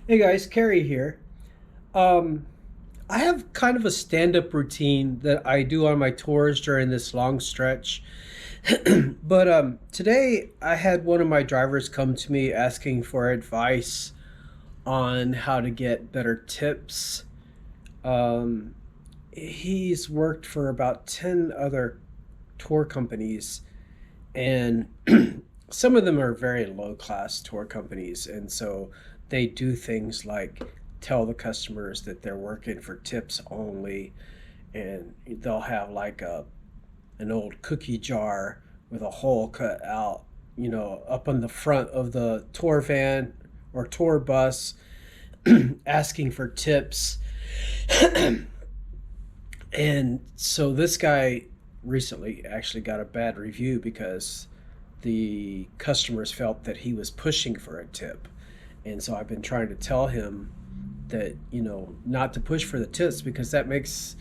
Hey guys, Carrie here. Um, I have kind of a stand-up routine that I do on my tours during this long stretch. But today I had one of my drivers come to me asking for advice on how to get better tips. Um, he's worked for about 10 other tour companies, and some of them are very low class tour companies, and so they do things like tell the customers that they're working for tips only, and they'll have like an old cookie jar with a hole cut out, up on the front of the tour van or tour bus, asking for tips. And so this guy recently actually got a bad review because the customers felt that he was pushing for a tip. And so I've been trying to tell him that, not to push for the tips because that makes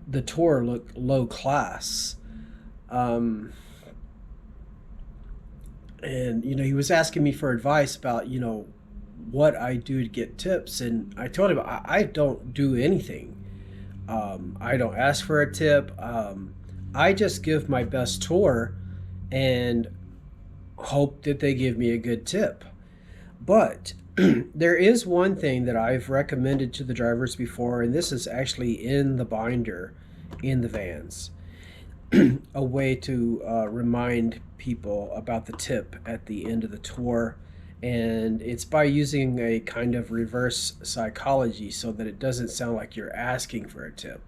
the tour look low class. Um, and, he was asking me for advice about, what I do to get tips. And I told him I don't do anything. I don't ask for a tip. I just give my best tour and hope that they give me a good tip. But there is one thing that I've recommended to the drivers before, and this is actually in the binder in the vans, a way to remind people about the tip at the end of the tour. And it's by using a kind of reverse psychology so that it doesn't sound like you're asking for a tip.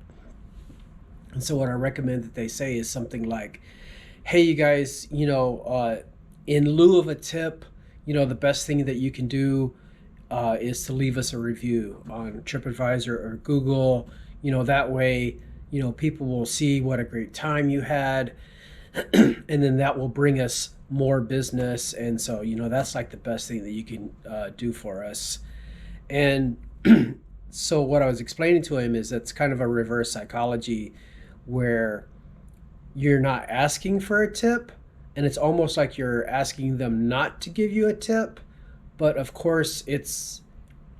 And so, what I recommend that they say is something like, hey, you guys, in lieu of a tip, the best thing that you can do is to leave us a review on TripAdvisor or Google. That way, people will see what a great time you had, and then that will bring us more business. And so, that's like the best thing that you can do for us. And so, what I was explaining to him is that's kind of a reverse psychology where you're not asking for a tip, and it's almost like you're asking them not to give you a tip, but of course it's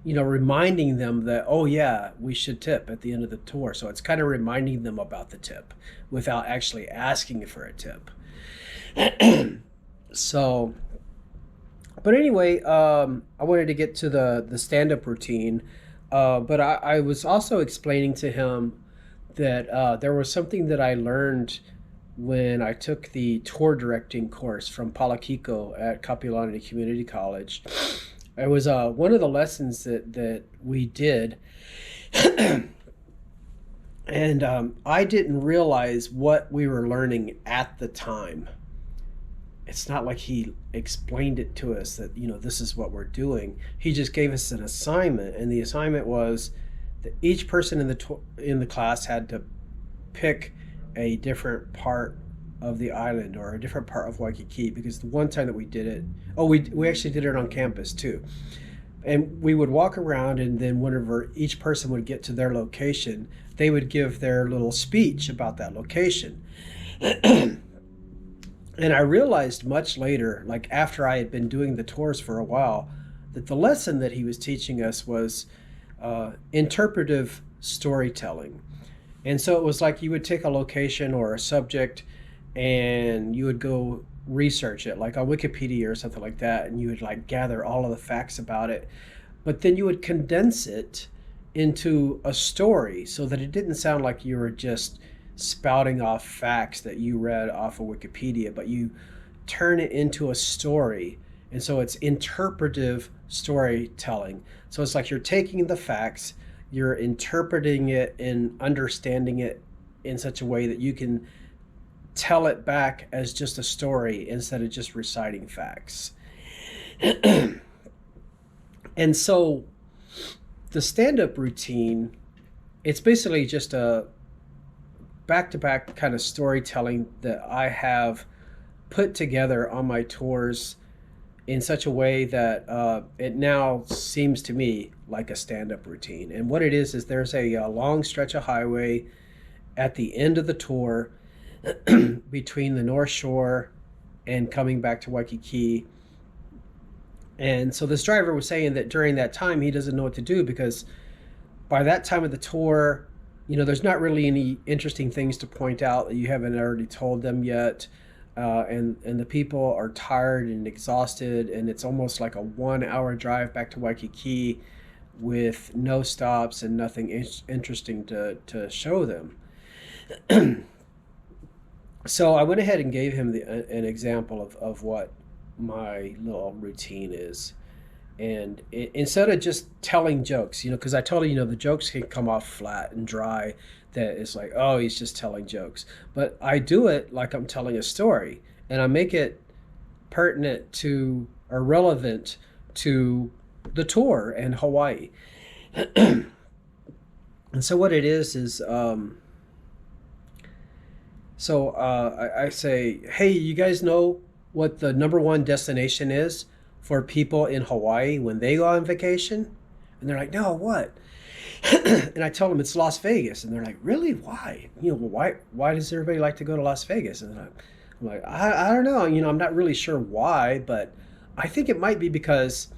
reminding them that, oh yeah, we should tip at the end of the tour. So it's kind of reminding them about the tip without actually asking for a tip. So, but anyway, I wanted to get to the stand-up routine, but I was also explaining to him that there was something that I learned when I took the tour directing course from Palakiko at Capilano Community College. It was one of the lessons that we did, and I didn't realize what we were learning at the time. It's not like he explained it to us that this is what we're doing. He just gave us an assignment, and the assignment was that each person in the class had to pick a different part of the island or a different part of Waikiki, because the one time that we did it, oh, we actually did it on campus too. And we would walk around, and then whenever each person would get to their location, they would give their little speech about that location. And I realized much later, like after I had been doing the tours for a while, that the lesson that he was teaching us was interpretive storytelling. And so it was like you would take a location or a subject and you would go research it, like on Wikipedia or something like that, and you would like gather all of the facts about it. But then you would condense it into a story so that it didn't sound like you were just spouting off facts that you read off of Wikipedia, but you turn it into a story. And so it's interpretive storytelling. So it's like you're taking the facts, you're interpreting it and understanding it in such a way that you can tell it back as just a story instead of just reciting facts. And so the stand-up routine, it's basically just a back-to-back kind of storytelling that I have put together on my tours in such a way that it now seems to me like a stand-up routine. And what it is there's a long stretch of highway at the end of the tour between the North Shore and coming back to Waikiki. And so this driver was saying that during that time he doesn't know what to do because by that time of the tour, there's not really any interesting things to point out that you haven't already told them yet. And the people are tired and exhausted, and it's almost like a 1 hour drive back to Waikiki with no stops and nothing interesting to show them. So I went ahead and gave him an example of what my little routine is. And instead of just telling jokes, because I told him, the jokes can come off flat and dry, that it's like, oh, he's just telling jokes. But I do it like I'm telling a story, and I make it pertinent to or relevant to the tour and Hawaii. And so what it is I say, hey, you guys know what the number one destination is for people in Hawaii when they go on vacation? And they're like, no, what? And I tell them it's Las Vegas. And they're like, really? Why? Why does everybody like to go to Las Vegas? And I'm like, I don't know. I'm not really sure why, but I think it might be because,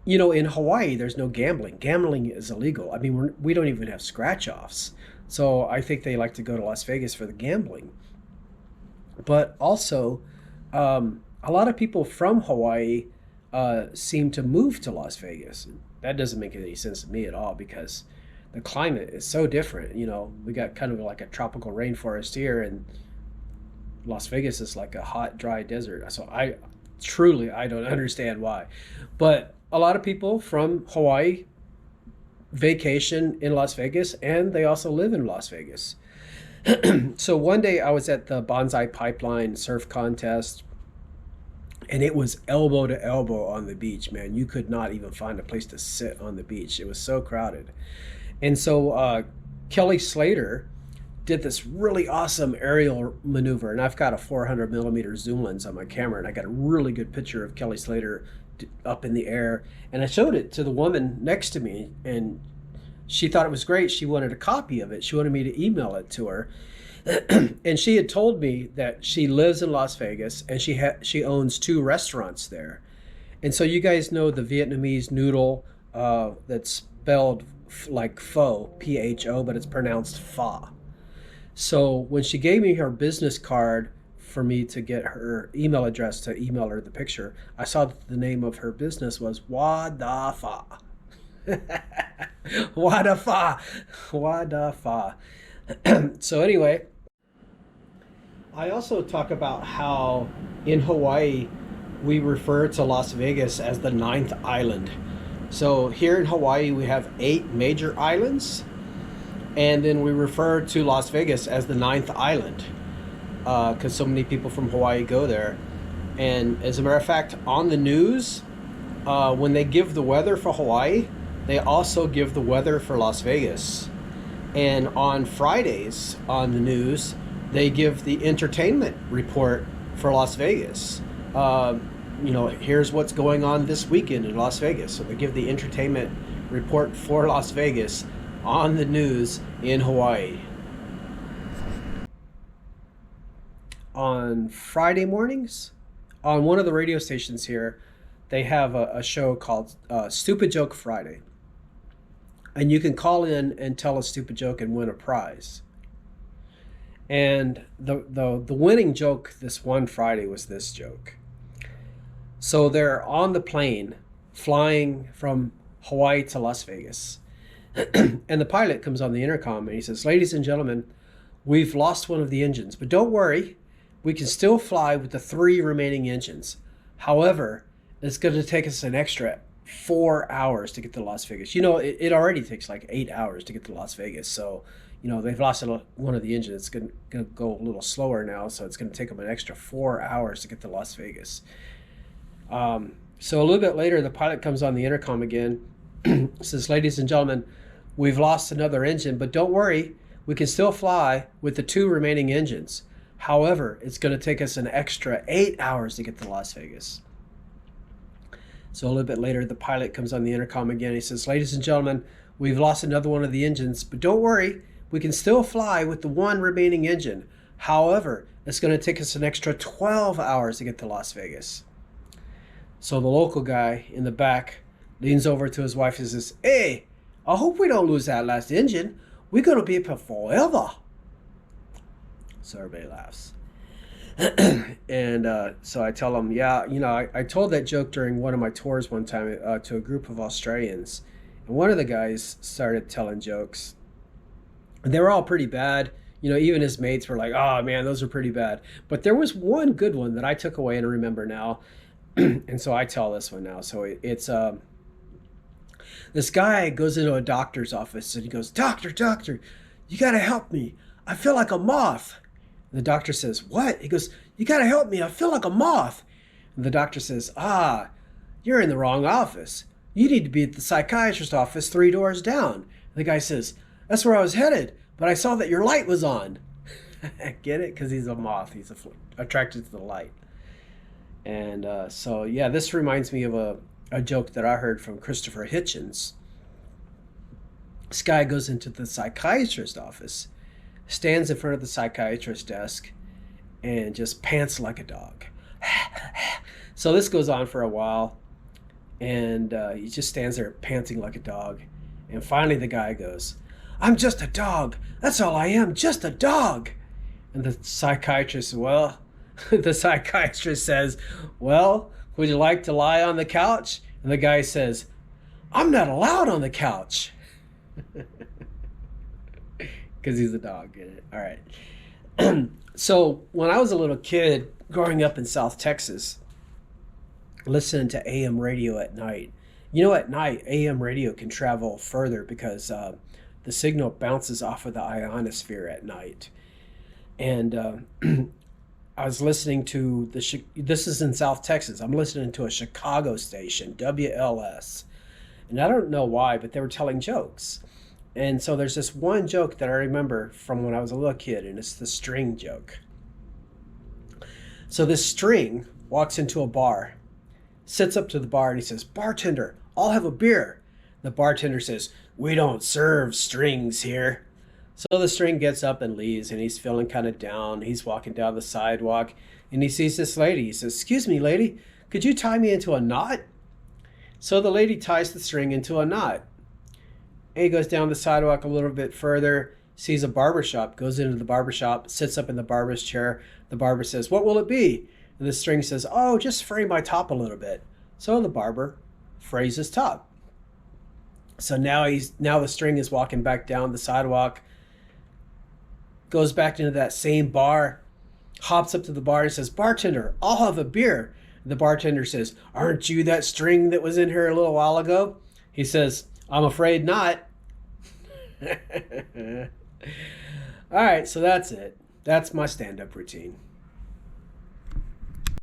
in Hawaii, there's no gambling. Gambling is illegal. I mean, we don't even have scratch-offs. So I think they like to go to Las Vegas for the gambling. But also, a lot of people from Hawaii seem to move to Las Vegas. That doesn't make any sense to me at all because the climate is so different. We got kind of like a tropical rainforest here, and Las Vegas is like a hot, dry desert. So I don't understand why. But a lot of people from Hawaii vacation in Las Vegas, and they also live in Las Vegas. So one day I was at the Bonsai Pipeline surf contest, and it was elbow to elbow on the beach, man. You could not even find a place to sit on the beach. It was so crowded. And so Kelly Slater did this really awesome aerial maneuver, and I've got a 400 millimeter zoom lens on my camera, and I got a really good picture of Kelly Slater up in the air, and I showed it to the woman next to me, and she thought it was great. She wanted a copy of it. She wanted me to email it to her. And she had told me that she lives in Las Vegas, and she owns 2 restaurants there. And so you guys know the Vietnamese noodle that's spelled like pho, P-H-O, but it's pronounced pho. So when she gave me her business card for me to get her email address to email her the picture, I saw that the name of her business was Wadafa. Wadafa. So anyway, I also talk about how in Hawaii we refer to Las Vegas as the 9th island. So here in Hawaii we have 8 major islands, and then we refer to Las Vegas as the 9th island because so many people from Hawaii go there. And as a matter of fact, on the news, when they give the weather for Hawaii, they also give the weather for Las Vegas. And on Fridays on the news, they give the entertainment report for Las Vegas. Here's what's going on this weekend in Las Vegas. So they give the entertainment report for Las Vegas on the news in Hawaii. On Friday mornings, on one of the radio stations here, they have a show called Stupid Joke Friday. And you can call in and tell a stupid joke and win a prize. And the winning joke this one Friday was this joke. So they're on the plane flying from Hawaii to Las Vegas. And the pilot comes on the intercom and he says, ladies and gentlemen, we've lost one of the engines, but don't worry, we can still fly with the 3 remaining engines. However, it's going to take us an extra 4 hours to get to Las Vegas. It already takes like 8 hours to get to Las Vegas. So, they've lost one of the engines. It's going to go a little slower now. So it's going to take them an extra 4 hours to get to Las Vegas. So a little bit later, the pilot comes on the intercom again, says, ladies and gentlemen, we've lost another engine, but don't worry, we can still fly with the 2 remaining engines. However, it's going to take us an extra 8 hours to get to Las Vegas. So a little bit later, the pilot comes on the intercom again. He says, ladies and gentlemen, we've lost another one of the engines, but don't worry, we can still fly with the 1 remaining engine. However, it's going to take us an extra 12 hours to get to Las Vegas. So the local guy in the back leans over to his wife and says, "Hey, I hope we don't lose that last engine. We're going to be here forever." So everybody laughs. And so I tell them, yeah, I told that joke during one of my tours one time to a group of Australians. And one of the guys started telling jokes. And they were all pretty bad. Even his mates were like, "Oh, man, those are pretty bad." But there was one good one that I took away and remember now. And so I tell this one now. So it's this guy goes into a doctor's office and he goes, "Doctor, doctor, you got to help me. I feel like a moth." And the doctor says, "What?" He goes, "You got to help me. I feel like a moth." And the doctor says, "Ah, you're in the wrong office. You need to be at the psychiatrist's office 3 doors down." And the guy says, "That's where I was headed, but I saw that your light was on." Get it? Because he's a moth. He's attracted to the light. And so, yeah, this reminds me of a joke that I heard from Christopher Hitchens. This guy goes into the psychiatrist's office, stands in front of the psychiatrist's desk, and just pants like a dog. So this goes on for a while, and he just stands there panting like a dog. And finally the guy goes, "I'm just a dog. That's all I am, just a dog." And the psychiatrist, the psychiatrist says, "Well, would you like to lie on the couch?" And the guy says, "I'm not allowed on the couch." Because he's a dog. Get it? All right. So when I was a little kid growing up in South Texas, listening to AM radio at night, at night, AM radio can travel further because the signal bounces off of the ionosphere at night. And I was listening to this is in South Texas. I'm listening to a Chicago station, WLS. And I don't know why, but they were telling jokes. And so there's this one joke that I remember from when I was a little kid, and it's the string joke. So this string walks into a bar, sits up to the bar, and he says, "Bartender, I'll have a beer." The bartender says, "We don't serve strings here." So the string gets up and leaves, and he's feeling kind of down. He's walking down the sidewalk, and he sees this lady. He says, "Excuse me, lady, could you tie me into a knot?" So the lady ties the string into a knot. And he goes down the sidewalk a little bit further, sees a barber shop, goes into the barber shop, sits up in the barber's chair. The barber says, "What will it be?" And the string says, "Oh, just fray my top a little bit." So the barber frays his top. So now the string is walking back down the sidewalk, goes back into that same bar, hops up to the bar and says, "Bartender, I'll have a beer." The bartender says, "Aren't you that string that was in here a little while ago?" He says, "I'm afraid not." All right, so that's it. That's my stand-up routine.